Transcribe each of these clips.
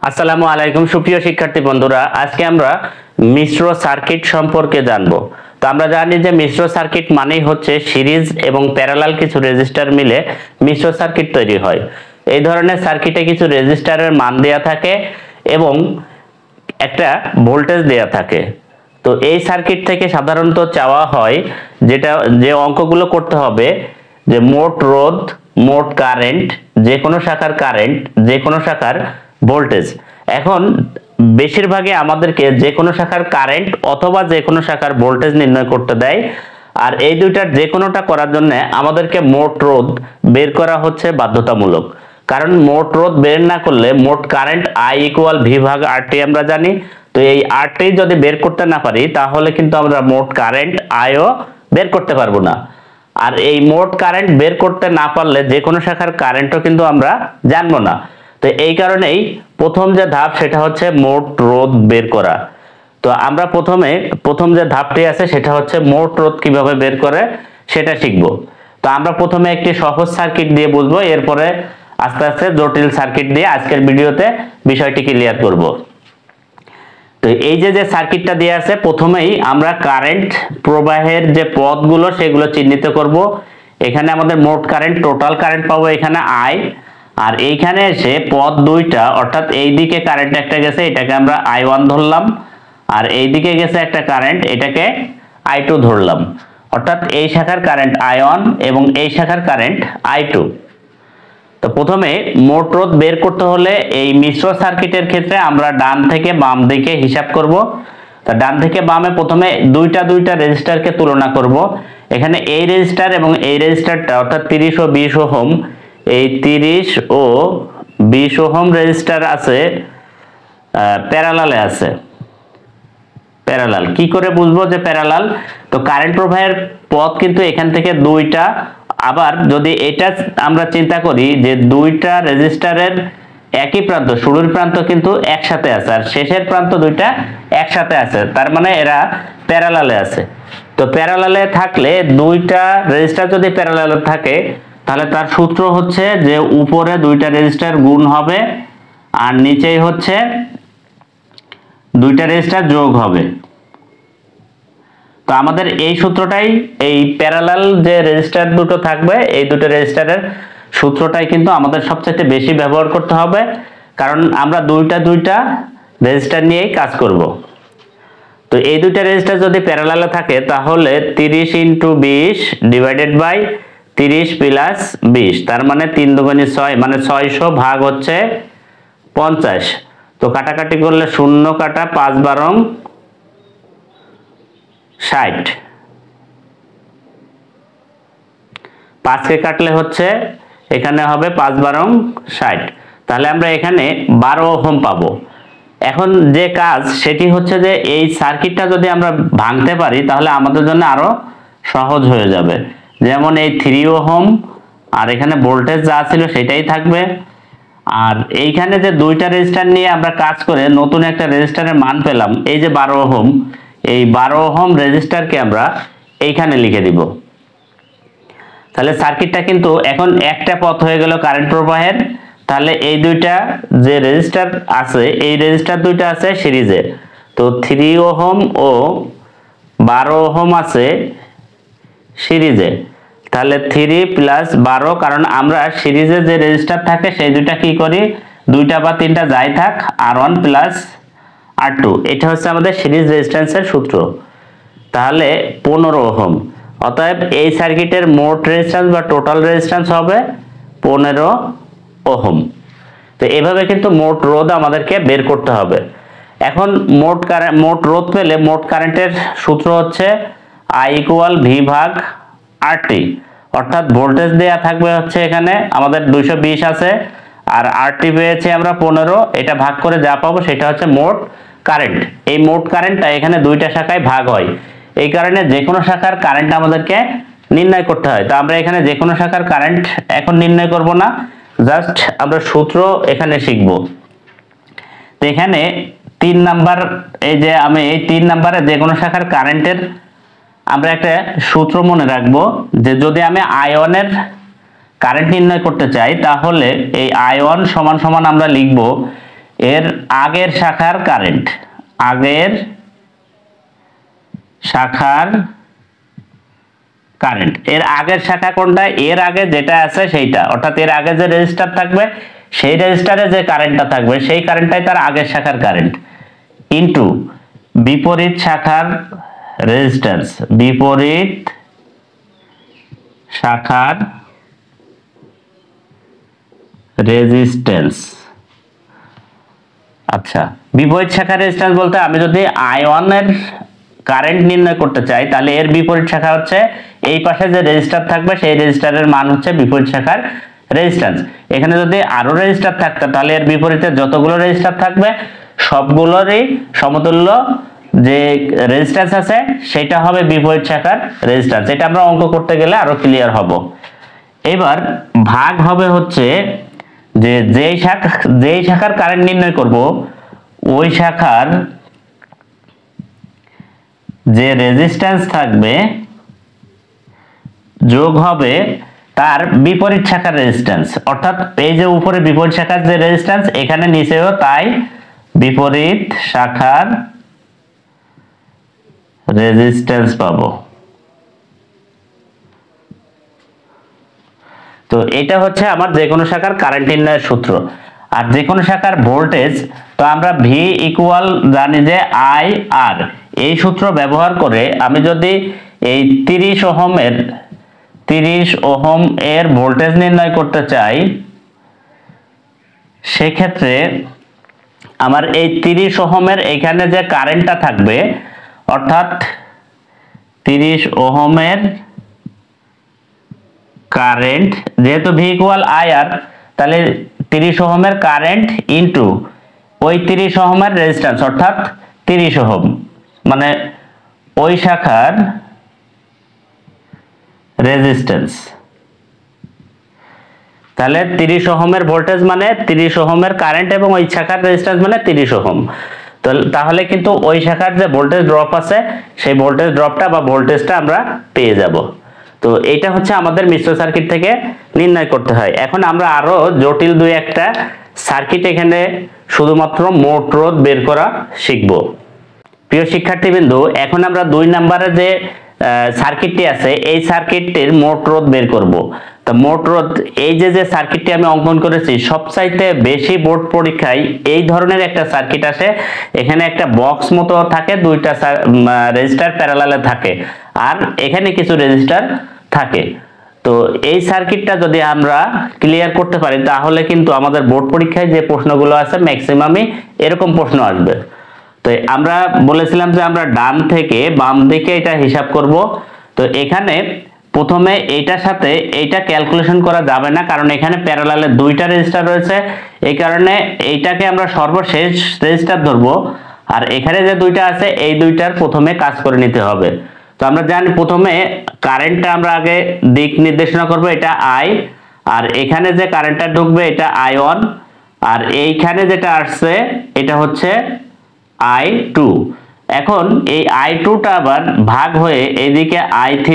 আসসালামু আলাইকুম সুপ্রিয় শিক্ষার্থী বন্ধুরা, আজকে আমরা মিশ্র সার্কিট সম্পর্কে জানব। তো আমরা জানি যে মিশ্র সার্কিট মানেই হচ্ছে সিরিজ এবং প্যারালাল কিছু রেজিস্টার মিলে মিশ্র সার্কিট তৈরি হয়। এই ধরনের সার্কিটে কিছু রেজিস্টারের মান দেয়া থাকে এবং একটা ভোল্টেজ দেয়া থাকে। তো এই সার্কিট থেকে সাধারণত চাওয়া হয় যে অঙ্কগুলো করতে হবে যে মোট রোধ, মোট কারেন্ট, যে কোনো শাখার কারেন্ট, যে কোনো শাখার ভোল্টেজ। এখন বেশিরভাগই আমাদেরকে যে কোনো শাখার কারেন্ট অথবা যে কোনো শাখার ভোল্টেজ নির্ণয় করতে দেয়, আর এই দুইটার যে কোনোটা করার জন্য আমাদেরকে মোট রোধ বের করা হচ্ছে বাধ্যতামূলক। কারণ মোট রোধ বের না করলে মোট কারেন্ট I = V ভাগ RT আমরা জানি। তো এই RT যদি বের করতে না পারি তাহলে কিন্তু আমরা মোট কারেন্ট Iও বের করতে পারবো না। আর এই মোট কারেন্ট বের করতে না পারলে যে কোনো শাখার কারেন্টও কিন্তু আমরা জানবো না। তো এই কারণেই প্রথম যে ধাপ সেটা হচ্ছে মোট রোধ বের করা। তো আমরা প্রথম যে ধাপটি আছে সেটা হচ্ছে মোট রোধ কিভাবে বের করে সেটা শিখব। তো আমরা প্রথমে একটি সহজ সার্কিট দিয়ে বুঝবো, এরপরে আস্তে আস্তে জটিল সার্কিট দিয়ে আজকের ভিডিওতে বিষয়টি ক্লিয়ার করব। তো এই যে সার্কিটটা দেয়া আছে, প্রথমেই আমরা কারেন্ট প্রবাহের যে পথগুলো সেগুলো চিহ্নিত করব। এখানে আমাদের মোট কারেন্ট, টোটাল কারেন্ট পাবো এখানে I, আর এইখানে এসে পথ দুইটা, অর্থাৎ এই দিকে কারেন্ট একটা গেছে, এটাকে আমরা I1 ধরলাম, আর এই দিকে গেছে একটা কারেন্ট, এটাকে I2 ধরলাম। অর্থাৎ এই শাখার কারেন্ট I1 এবং এই শাখার কারেন্ট I2। তো প্রথমে মোট রোধ বের করতে হলে এই মিশ্র সার্কিটের ক্ষেত্রে আমরা ডান থেকে বাম দিকে হিসাব করব। তো ডান থেকে বামে প্রথমে দুইটা রেজিস্টারকে তুলনা করব। এখানে এই রেজিস্টার এবং এই রেজিস্টারটা, অর্থাৎ 30 ও 20 ওহম, এই 30 ও 20 ওহম রেজিস্টার আছে প্যারালালে আছে। প্যারালাল কি করে বুঝবো যে প্যারালাল? তো কারেন্ট প্রবাহের পথ কিন্তু এখান থেকে দুইটা। আবার যদি এটা আমরা চিন্তা করি যে দুইটা রেজিস্টারের একই প্রান্ত, শুরুর প্রান্ত কিন্তু একসাথে আছে আর শেষের প্রান্ত দুইটা একসাথে আছে, তার মানে এরা প্যারালালে আছে। তো প্যারালালে থাকলে দুইটা রেজিস্টার যদি প্যারালালে থাকে তাহলে তার সূত্র হচ্ছে যে উপরে দুইটা রেজিস্টার গুণ হবে আর নিচেই হচ্ছে দুইটা রেজিস্টার যোগ হবে। তো আমাদের এই সূত্রটাই, এই প্যারালাল যে রেজিস্টার দুটো থাকবে এই দুটো রেজিস্টারের সূত্রটাই কিন্তু আমাদের সবচেয়ে বেশি ব্যবহার করতে হবে, কারণ আমরা দুইটা রেজিস্টার নিয়েই কাজ করব। তো এই দুইটা রেজিস্টার যদি প্যারালালে থাকে তাহলে 30 × 20 ডিভাইডেড বাই 30 + 20, তার মানে 3 × 2 = 6, মানে 600 ভাগ হচ্ছে 50। তো কাটাকাটি করলে 0 কাটা 5 × 12 = 60। 5 কে কাটলে হচ্ছে এখানে হবে 5 × 12 = 60। তাহলে আমরা এখানে 12 ওহম পাবো। এখন যে কাজ সেটি হচ্ছে যে এই সার্কিটটা যদি আমরা ভাঙতে পারি তাহলে আমাদের জন্য আরো সহজ হয়ে যাবে। যেমন এই 3 ওহম, আর এখানে ভোল্টেজ যা ছিল সেটাই থাকবে। আর এইখানে যে দুইটা রেজিস্টার নিয়ে আমরা কাজ করে নতুন একটা রেজিস্টারের মান পেলাম, এই যে 12 ওহম, এই 12 ওহম রেজিস্টারকে আমরা এইখানে লিখে দিব। তাহলে সার্কিটটা কিন্তু এখন একটা পথ হয়ে গেল কারেন্ট প্রবাহের। তাহলে এই দুইটা যে রেজিস্টার আছে, এই রেজিস্টার দুইটা আছে সিরিজে। তো 3 ওহম ও 12 ওহম আছে সিরিজে। তাহলে 3 + 12, কারণ আমরা সিরিজে যে রেজিস্টার থাকে সেই দুইটা কি করি, দুইটা বা তিনটা যাই থাক, R1 + R2, এটা হচ্ছে আমাদের সিরিজ রেজিস্ট্যান্সের সূত্র। তাহলে 15 ওহম। অতএব এই সার্কিটের মোট রেজিস্ট্যান্স বা টোটাল রেজিস্ট্যান্স হবে 15 ওহম। তো এভাবে কিন্তু মোট রোধ আমাদেরকে বের করতে হবে। এখন মোট রোধ পেলে মোট কারেন্টের সূত্র হচ্ছে I = V ভাগ RT। অর্থাৎ ভোল্টেজ দেয়া থাকবে হচ্ছে এখানে আমাদের 220 আছে, আর RT পেয়েছি আমরা 15, এটা ভাগ করে যা পাবো সেটা হচ্ছে মোট কারেন্ট। এই মোট কারেন্টটা এখানে দুইটা শাখায় ভাগ হয়, এই কারণে যে কোনো শাখার কারেন্ট আমাদেরকে নির্ণয় করতে হয়। তো আমরা এখানে যে কোনো শাখার কারেন্ট এখন নির্ণয় করব না, জাস্ট আমরা সূত্র এখানে শিখব। তো এখানে 3 নাম্বার, এই যে আমি এই 3 নাম্বারে যে কোনো শাখার কারেন্টের আমরা একটা সূত্র মনে রাখবো যে যদি আমি I1 এর কারেন্ট নির্ণয় করতে চাই তাহলে এই I1 = আমরা লিখব এর আগের শাখার কারেন্ট, আগের শাখার কারেন্ট, এর আগের শাখা কোনটা, এর আগে যেটা আছে সেইটা, অর্থাৎ এর আগে যে রেজিস্টার থাকবে সেই রেজিস্টারে যে কারেন্টটা থাকবে সেই কারেন্টটাই তার আগের শাখার কারেন্ট, ইনটু বিপরীত শাখার রেজিস্ট্যান্স, বিপরীত শাখার রেজিস্ট্যান্স। আচ্ছা, বিপরীত শাখার রেজিস্ট্যান্স বলতে আমি যদি I1 এর কারেন্ট নির্ণয় করতে চাই তাহলে এর বিপরীত শাখা হচ্ছে এই পাশে যে রেজিস্টার থাকবে সেই রেজিস্টারের মান হচ্ছে বিপরীত শাখার রেজিস্ট্যান্স। এখানে যদি আরো রেজিস্টার থাকতো তাহলে এর বিপরীতে যতগুলো রেজিস্টার থাকবে সবগুলোরই সমতুল্য যে রেজিস্ট্যান্স আছে সেটা হবে বিপরীত শাখার রেজিস্ট্যান্স। এটা আমরা অঙ্ক করতে গেলে আরো ক্লিয়ার হব। এবার ভাগ হবে হচ্ছে যে যেই শাখার কারেন্ট নির্ণয় করব ওই শাখার যে রেজিস্ট্যান্স থাকবে যোগ হবে তার বিপরীত শাখার রেজিস্ট্যান্স, অর্থাৎ এই যে উপরে বিপরীত শাখার যে রেজিস্ট্যান্স এখানে নিচেও তাই বিপরীত শাখার রেজিস্ট্যান্স পাবো। তো এটা হচ্ছে আমার যে কোনো শাখার কারেন্ট নির্ণয়ের সূত্র। আর যে কোনো শাখার ভোল্টেজ তো আমরা ভি ইকুয়াল জানি যে আই আর, এই সূত্র ব্যবহার করে আমি যদি এই 30 ওহম এর ভোল্টেজ নির্ণয় করতে চাই সেক্ষেত্রে আমার এই 30 ওহমের এখানে যে কারেন্টটা থাকবে, অর্থাৎ 30 ওহমের কারেন্ট, যেহেতু ভি ইকুয়াল আই আর তাহলে 30 ওহমের কারেন্ট ইনটু ওই 30 ওহমের রেজিস্ট্যান্স, অর্থাৎ 30 ওহম মানে ওই শাখার রেজিস্ট্যান্স। তাহলে 30 ওহমের ভোল্টেজ মানে 30 ওহমের কারেন্ট এবং ওই শাখার রেজিস্ট্যান্স মানে 30 ওহম। তাহলে কিন্তু ওই শাখার যে ভোল্টেজ ড্রপ আছে সেই ভোল্টেজ ড্রপটা বা ভোল্টেজটা আমরা পেয়ে যাব। তো এটা হচ্ছে আমাদের মিশ্র সার্কিট থেকে নির্ণয় করতে হয়। এখন আমরা আরো জটিল দুই একটা সার্কিট এখানে শুধুমাত্র মোট রোধ বের করা শিখব। প্রিয় শিক্ষার্থীবৃন্দু, এখন আমরা 2 নম্বরে যে সার্কিটটি আছে এই সার্কিটটির মোট রোধ বের করব। তো মোট রোধ, এই যে সার্কিটটি আমি অঙ্কন করেছি সবচাইতে বেশি বোর্ড পরীক্ষায় এই ধরনের একটা সার্কিট আসে। এখানে একটা বক্স মতো থাকে, দুইটা রেজিস্টার প্যারালালে থাকে আর এখানে কিছু রেজিস্টার থাকে। তো এই সার্কিটটা যদি আমরা ক্লিয়ার করতে পারি তাহলে কিন্তু আমাদের বোর্ড পরীক্ষায় যে প্রশ্নগুলো আছে ম্যাক্সিমামই এরকম প্রশ্ন আসবে। তো আমরা বলেছিলাম যে আমরা ডান থেকে বাম দিকে এটা হিসাব করব। তো এখানে প্রথমে এইটার সাথে এইটা ক্যালকুলেশন করা যাবে না, কারণ এখানে প্যারালালে দুইটা রেজিস্টার রয়েছে, এই কারণে এইটাকে আমরা সর্বশেষ রেজিস্টার ধরবো। আর এখানে যে দুইটা আছে এই দুইটার প্রথমে কাজ করে নিতে হবে। তো আমরা জানি প্রথমে কারেন্টটা আমরা আগে দিক নির্দেশনা করব, এটা আই, আর এখানে যে কারেন্টটা ঢুকবে এটা I1, আর এইখানে যেটা আসছে এটা হচ্ছে I2। এখন এই I2টা আবার ভাগ হয়ে এইদিকে I3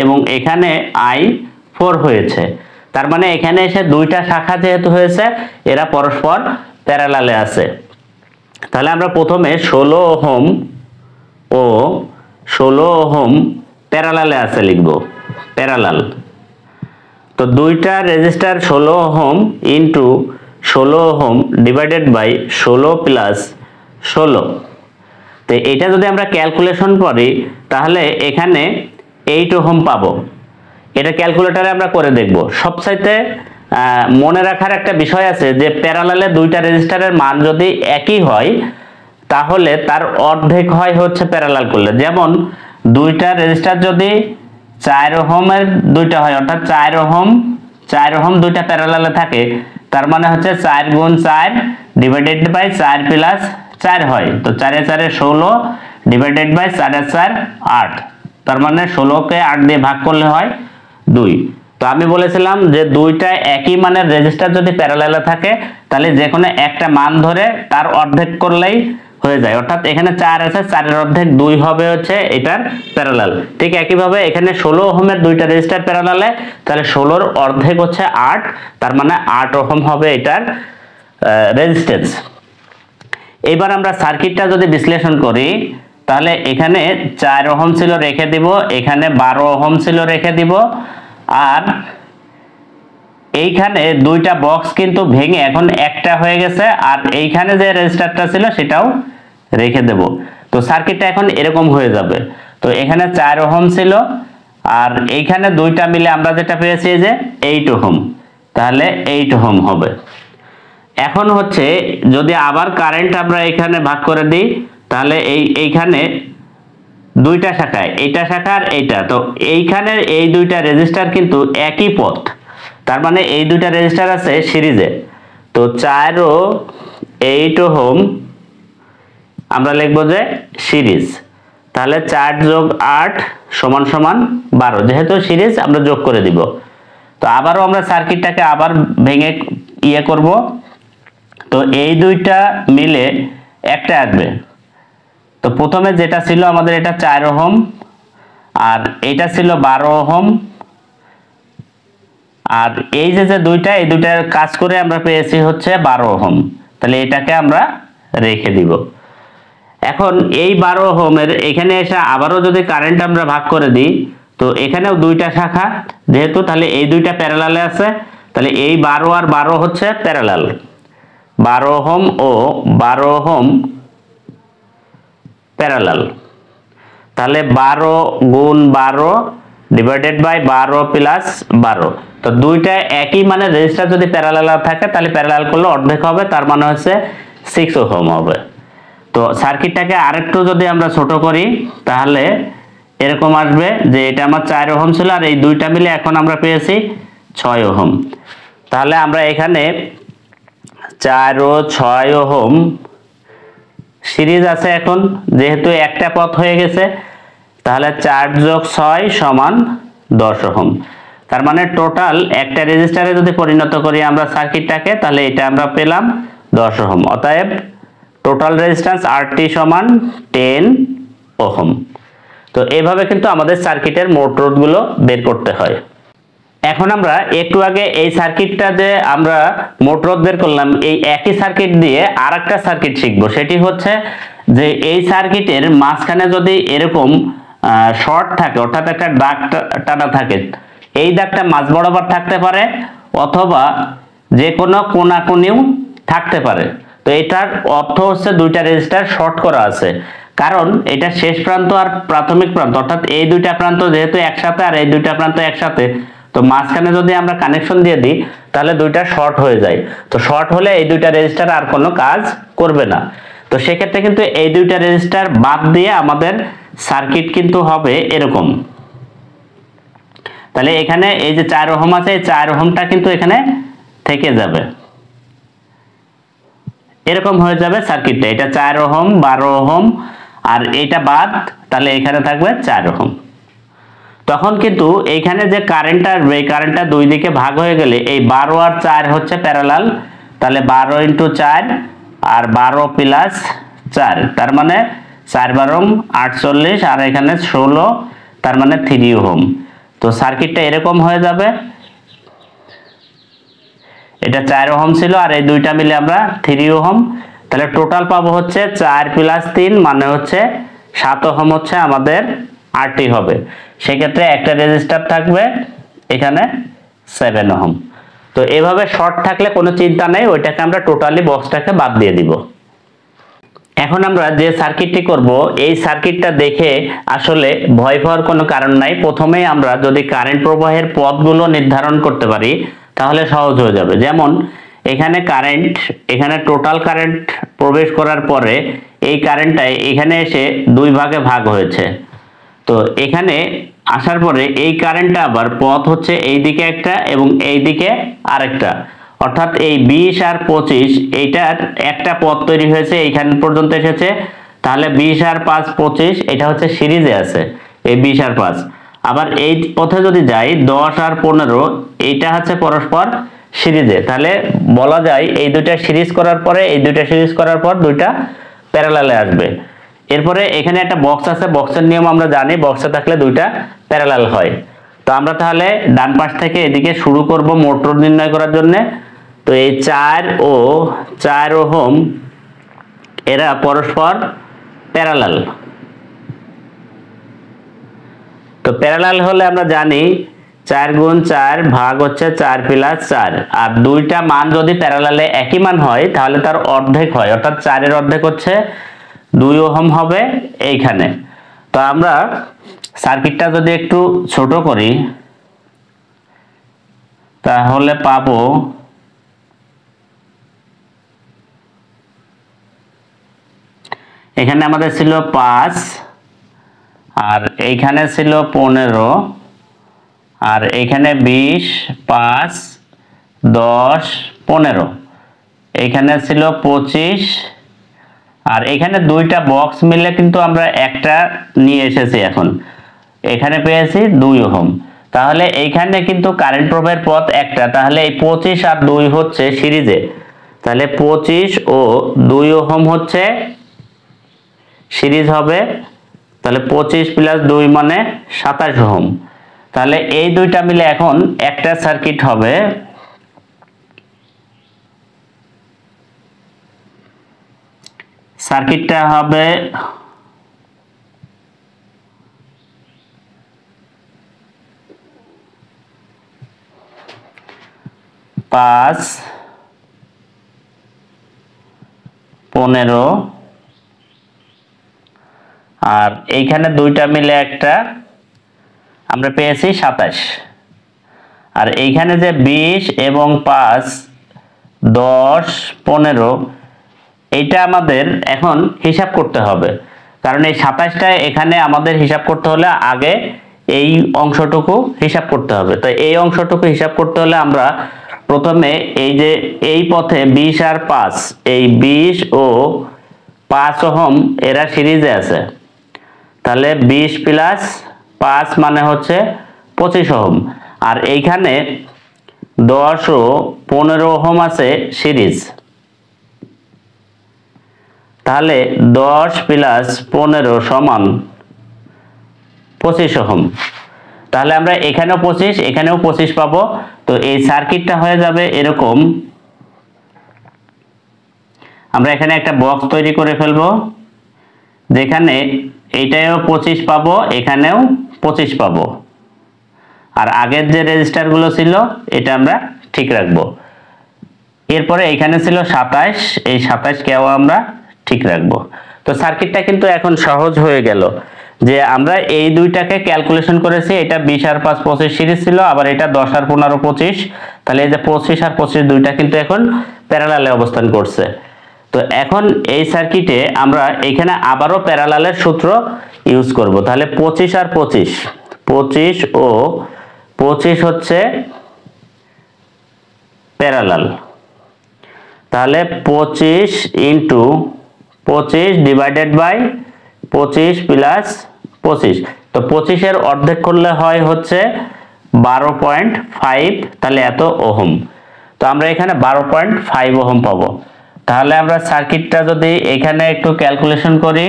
এবং এখানে I4 হয়েছে। তার মানে এখানে এসে দুইটা শাখা যেহেতু হয়েছে এরা পরস্পর প্যারালালে আছে। তাহলে আমরা প্রথমে 16 ওহম ও 16 ওহম প্যারালালে আছে লিখব, প্যারালাল। তো দুইটা register 16 ohm into 16 ohm divided by 16 plus 16। তো এটা যদি আমরা ক্যালকুলেশন করি তাহলে এখানে 8 ওহম পাবো। এটা ক্যালকুলেটরে আমরা করে দেখব। সবচাইতে মনে রাখার একটা বিষয় আছে যে প্যারালালে দুইটা রেজিস্টারের মান যদি একই হয় তাহলে তার অর্ধেক হয় হচ্ছে প্যারালাল করলে। যেমন দুইটা রেজিস্টার যদি 4 ওহমের দুইটা হয়, অর্থাৎ 4 ওহম দুইটা প্যারালালে থাকে, তার মানে হচ্ছে 4 গুণ 4 ডিভাইডেড বাই 4 প্লাস 4 হয়। তো 4 এ 4 এ 16 ডিভাইডেড বাই 4 এ 4 8, তার মানে 16 কে 8 দিয়ে ভাগ করলে হয় 2। তো আমি বলেছিলাম যে দুইটা একই মানের রেজিস্টার যদি প্যারালালে থাকে তাহলে যে কোনো একটা মান ধরে তার অর্ধেক করলেই হয়ে যায়। অর্থাৎ এখানে 4 আছে, 4 এর অর্ধেক 2 হবে হচ্ছে এটার প্যারালাল। ঠিক একইভাবে এখানে 16 ওহমের দুইটা রেজিস্টার প্যারালালে, তাহলে 16 এর অর্ধেক হচ্ছে 8, তার মানে 8 ওহম হবে এটার রেজিস্ট্যান্স। এবার আমরা সার্কিটটা যদি বিশ্লেষণ করি তাহলে এখানে 4 ওহম ছিল রেখে দিব, এখানে 12 ওহম ছিল রেখে দিব, আর এইখানে দুইটা বক্স কিন্তু ভেঙে এখন একটা হয়ে গেছে, আর এইখানে যে রেজিস্টারটা ছিল সেটাও রেখে দেব। তো সার্কিটটা এখন এরকম হয়ে যাবে। তো এখানে 4 ওহম ছিল, আর এইখানে দুইটা মিলে আমরা যেটা পেয়েছি যে 8 ওহম, তাহলে 8 ওহম হবে। এখন হচ্ছে যদি আবার কারেন্ট আমরা এখানে ভাগ করে দিই তাহলে এইখানে দুইটা শাখায়, এইটা শাখা আর এইটা, তো এইখানে এই দুইটা রেজিস্টার কিন্তু একই পথ, তার মানে এই দুইটা রেজিস্টার আছে সিরিজে। তো 4 ও 8 ওহম আমরা লিখবো যে সিরিজ, তাহলে 4 যোগ 8 সমান সমান 12, যেহেতু সিরিজ আমরা যোগ করে দিব। তো আবারও আমরা সার্কিটটাকে আবার ভেঙে করব। তো এই দুইটা মিলে একটা আসবে। তো প্রথমে যেটা ছিল আমাদের এটা 4 ওহম, আর এটা ছিল 12 ওহম, আর এই যে দুইটা, এই দুইটার কাজ করে আমরা পেয়েছি হচ্ছে 12 ওহম, তাহলে এটাকে আমরা রেখে দিব। এখন এই 12 ওহমের এখানে এসে আবারও যদি কারেন্ট আমরা ভাগ করে দিই, তো এখানেও দুইটা শাখা যেহেতু, তাহলে এই দুইটা প্যারালালে আছে, তাহলে এই 12 আর 12 হচ্ছে প্যারালাল, 12 ওহম ও 12 ওহম প্যারালাল, তাহলে 12 গুণ 12 ডিভাইডেড বাই 12 প্লাস 12। তো দুইটা একই মানে রেজিস্টার যদি প্যারালাল থাকে তাহলে প্যারালাল করলে অর্ধেক হবে, তার মানে হচ্ছে 6 ওহম হবে। তো সার্কিটটাকে আরেকটু যদি আমরা ছোট করি তাহলে এরকম আসবে যে এটা আমার 4 ওহম ছিল, আর এই দুইটা মিলে এখন আমরা পেয়েছি 6 ওহম। তাহলে আমরা এখানে 4 ও 6 ওহম সিরিজ আছে, এখন যেহেতু একটা পথ হয়ে গেছে, তাহলে 4 যোগ 6 সমান 10 ওহম। তার মানে টোটাল একটা রেজিস্টারে যদি পরিণত করি আমরা সার্কিটটাকে, তাহলে এটা আমরা পেলাম 10 ওহম। অতএব টোটাল রেজিস্ট্যান্স আরটি সমান 10 ওহম। তো এইভাবে কিন্তু আমাদের সার্কিটের মোট রোধগুলো বের করতে হয়। এখন আমরা একটু আগে এই সার্কিটটা যে আমরা মোট রোধ বের করলাম, এই একই সার্কিট দিয়ে আরেকটা সার্কিট শিখবো। সেটি হচ্ছে যে এই সার্কিটের মাঝখানে যদি এরকম শর্ট থাকে, অর্থাৎ একটা দাগ টানা থাকে, এই দাগটা মাঝ বরাবর থাকতে পারে অথবা যে কোনো কোনাকুনিও থাকতে পারে। তো এটার অর্থ হচ্ছে দুইটা রেজিস্টার শর্ট করা আছে, কারণ এটা শেষ প্রান্ত আর প্রাথমিক প্রান্ত, অর্থাৎ এই দুইটা প্রান্ত যেহেতু একসাথে আর এই দুইটা প্রান্ত একসাথে, তো মাঝখানে যদি আমরা কানেকশন দিয়ে দিই তাহলে দুইটা শর্ট হয়ে যায়। তো শর্ট হলে এই দুইটা রেজিস্টার আর কোনো কাজ করবে না। তো সেক্ষেত্রে কিন্তু এই দুইটা রেজিস্টার বাদ দিয়ে আমাদের সার্কিট কিন্তু হবে এরকম। তাহলে এখানে এই যে 4 ওহম আছে, এই 4 ওহমটা কিন্তু এখানে থেকে যাবে, এরকম হয়ে যাবে সার্কিটটা। এটা 4 ওহম, 12 ওহম, আর এটা বাদ, তাহলে এখানে থাকবে 4 ওহম। তখন কিন্তু এইখানে যে কারেন্টটা আসবে, এই কারেন্টটা দুই দিকে ভাগ হয়ে গেলে এই 12 আর 4 হচ্ছে প্যারালাল, তাহলে 12 ইন্টু 4 আর 12 প্লাস 4, তার মানে 4 12 48, আর এখানে 16, তার মানে 3 ওহম। তো সার্কিটটা এরকম হয়ে যাবে। এটা 4 ওহম ছিল, আর এই দুইটা মিলে আমরা 3 ওহম, তাহলে টোটাল পাবো হচ্ছে 4 প্লাস 3 মানে হচ্ছে 7 ওহম হচ্ছে আমাদের আরটি হবে। সেক্ষেত্রে একটা রেজিস্টার থাকবে এখানে 7 ওহম। তো এভাবে শর্ট থাকলে কোনো চিন্তা নেই, ওইটাকে আমরা টোটালি বক্সটাকে বাদ দিয়ে দিব। এখন আমরা যে সার্কিটটি করব, এই সার্কিটটা দেখে আসলে ভয় পাওয়ার কোনো কারণ নাই। প্রথমেই আমরা যদি কারেন্ট প্রবাহের পথগুলো নির্ধারণ করতে পারি তাহলে সহজ হয়ে যাবে। যেমন এখানে কারেন্ট, এখানে টোটাল কারেন্ট প্রবেশ করার পরে এই কারেন্টটাই এখানে এসে দুই ভাগে ভাগ হয়েছে। তো এখানে আসার পরে এই কারেন্টটা আবার পথ হচ্ছে এই দিকে একটা এবং এই দিকে আরেকটা, অর্থাৎ এই 20 আর 25 এইটার একটা পথ তৈরি হয়েছে, এইখান পর্যন্ত এসেছে। তাহলে 20 আর 5 25, এটা হচ্ছে সিরিজে আছে এই 20 আর 5। আবার এই পথে যদি যাই 10 আর 15, এইটা হচ্ছে পরস্পর সিরিজে। তাহলে বলা যায় এই দুইটা সিরিজ করার পরে এই দুইটা সিরিজ করার পর দুইটা প্যারালালে আসবে। এরপরে এখানে একটা বক্স আছে, বক্সের নিয়ম আমরা জানি, বক্সে থাকলে দুইটা প্যারালাল হয়। তো আমরা তাহলে ডান পাশ থেকে এদিকে শুরু করব মোট রোধ নির্ণয় করার জন্য। তো এই 4 ও 4 ওহম এরা পরস্পর প্যারালাল। তো প্যারালাল হলে আমরা জানি 4 গুণ 4 ভাগ হচ্ছে 4 প্লাস 4, আর দুইটা মান যদি প্যারালালে একই মান হয় তাহলে তার অর্ধেক হয়, অর্থাৎ 4 এর অর্ধেক হচ্ছে 2 ওহম হবে এইখানে। তো আমরা সার্কিটটা যদি একটু ছোট করি তাহলে পাবো এখানে আমাদের ছিল 5, আর এইখানে ছিল 15, আর এইখানে 20, 5, 10, 15, এইখানে ছিল 25, আর এখানে দুইটা বক্স মিলে কিন্তু আমরা একটা নিয়ে এসেছি, এখন এখানে পেয়েছি 2 ওহম। তাহলে এইখানে কিন্তু কারেন্ট প্রবাহের পথ একটা, তাহলে এই 25 আর 2 হচ্ছে সিরিজে, তাহলে 25 ও 2 ওহম হচ্ছে সিরিজ হবে, তাহলে 25 প্লাস 2 মানে 27 ওহম। তাহলে এই দুইটা মিলে এখন একটা সার্কিট হবে। সার্কিটটা হবে 5, 15, আর এইখানে দুইটা মিলে একটা আমরা পেয়েছি 27, আর এইখানে যে 20 এবং 5, 10, 15 এইটা আমাদের এখন হিসাব করতে হবে, কারণ এই 27টা এখানে আমাদের হিসাব করতে হলে আগে এই অংশটুকু হিসাব করতে হবে। তো এই অংশটুকু হিসাব করতে হলে আমরা প্রথমে এই যে এই পথে 20 আর 5, এই 20 ও 5 ওহম এরা সিরিজে আছে, তাহলে 20 প্লাস 5 মানে হচ্ছে 25 ওহম, আর এইখানে 10 ও 15 ওহম আছে সিরিজ, তাহলে 10 প্লাস 15 সমান 25 ওহম। তাহলে আমরা এখানেও 25 এখানেও 25 পাবো। তো এই সার্কিটটা হয়ে যাবে এরকম। আমরা এখানে একটা বক্স তৈরি করে ফেলবো, যেখানে এইটাও 25 পাবো, এখানেও 25 পাবো, আর আগের যে রেজিস্টারগুলো ছিল এটা আমরা ঠিক রাখবো। এরপরে এখানে ছিল 27, এই 27 কেও আমরা ঠিক রাখবো। তো সার্কিটটা কিন্তু এখন সহজ হয়ে গেল, যে আমরা এই দুইটাকে ক্যালকুলেশন করেছি, এটা 20 আর 5 25 সিরিজ ছিল, আবার এটা 10 আর 15 25, তাহলে এই যে 25 আর 25 দুইটা কিন্তু এখন প্যারালালে অবস্থান করছে। তো এখন এই সার্কিটে আমরা এখানে আবারও প্যারালালের সূত্র ইউজ করব, তাহলে 25 আর 25, 25 ও 25 হচ্ছে প্যারালাল, তাহলে 25 ইন্টু 25 ডিভাইডেড বাই 25 প্লাস 25, তো 25 এর অর্ধেক করলে হয় হচ্ছে 12.5, তাহলে এত ওহম। তো আমরা এখানে 12.5 ওহম পাবো। তাহলে আমরা সার্কিটটা যদি এখানে একটু ক্যালকুলেশন করি,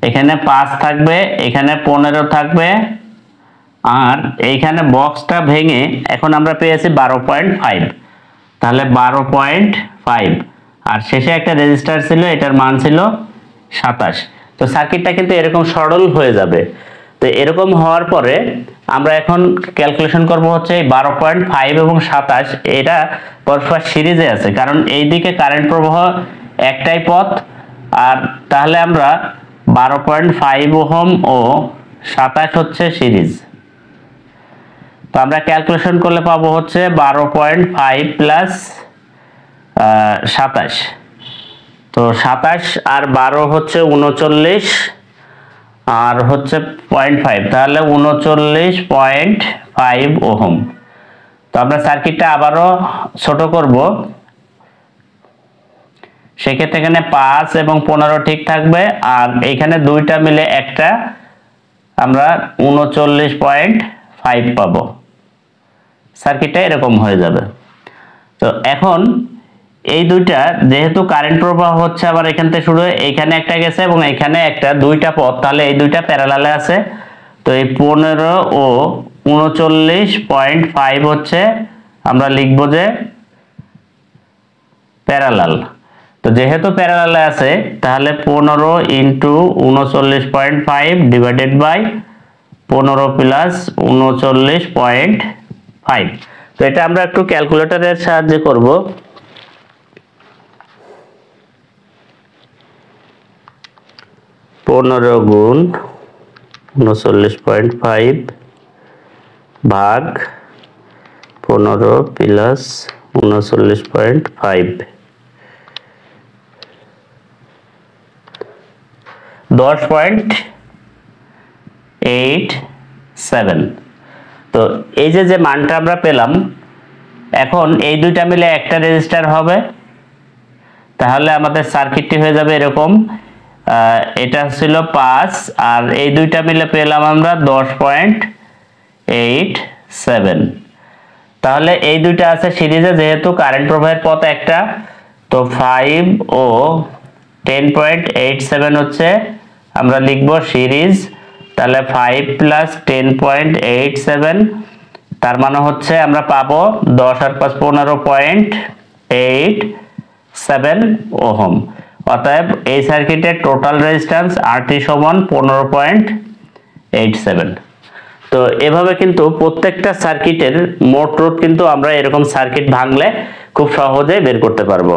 এখানে 5 থাকবে, এখানে 15 থাকবে, আর এইখানে বক্সটা ভেঙে এখন আমরা পেয়েছি 12.5, তাহলে 12.5, আর শেষে একটা রেজিস্টার ছিল, এটার মান ছিল 27। তো সার্কিটটা কিন্তু এরকম সরল হয়ে যাবে। তো এরকম হওয়ার পরে আমরা এখন ক্যালকুলেশন করব হচ্ছে এই 12.5 এবং 27 এটা পরস্পর সিরিজে আছে, কারণ এই দিকে কারেন্ট প্রবাহ একটাই পথ, আর তাহলে আমরা 12.5 ওহম ও 27 হচ্ছে সিরিজ। তো আমরা ক্যালকুলেশন করলে পাবো হচ্ছে 12.5 প্লাস 27, তো 27 আর 12 হচ্ছে 39, আর হচ্ছে 0.5, তাহলে 39.5 ওহম। তো আমরা সার্কিটটা আবারও ছোট করব, সেক্ষেত্রে এখানে 5 এবং 15 ঠিক থাকবে, আর এখানে দুইটা মিলে একটা আমরা 39.5 পাবো। সার্কিটটা এরকম হয়ে যাবে। তো এখন এই দুইটা যেহেতু কারেন্ট প্রবাহ হচ্ছে আবার এখান থেকে শুরু হয়ে এখানে একটা গেছে এবং এখানে একটা, দুইটা পথ, তাহলে এই দুইটা প্যারালালে আছে। তো এই 15 ও 39.5 হচ্ছে আমরা লিখবো যে প্যারালাল। তো যেহেতু প্যারালালে আছে তাহলে 15 ইন্টু 39.5 ডিভাইডেড বাই 15 প্লাস 39.5। তো এটা আমরা একটু ক্যালকুলেটরের সাহায্যে করব। পনেরো গুণ 39.5 ভাগ 15 প্লাস 39.5, 10.87। তো এই যে মানটা আমরা পেলাম, এখন এই দুইটা মিলে একটা রেজিস্টার হবে, তাহলে আমাদের সার্কিটটি হয়ে যাবে এরকম। এটা ছিল 5 আর এই দুইটা মিলে পেলাম আমরা 10.87। তাহলে এই দুইটা আছে সিরিজে, যেহেতু কারেন্ট প্রবাহের পথ একটা, তো 5 ও 10.87 হচ্ছে আমরা লিখব সিরিজ। তাহলে 5 প্লাস 10.87, তার মানে হচ্ছে আমরা পাবো 10 আর 5 15.87 ওহম। অতএব এই সার্কিটের টোটাল রেজিস্ট্যান্স RT সমান 15.87। তো এভাবে কিন্তু প্রত্যেকটা সার্কিটের মোট রোধ কিন্তু আমরা এরকম সার্কিট ভাঙলে খুব সহজে বের করতে পারবো।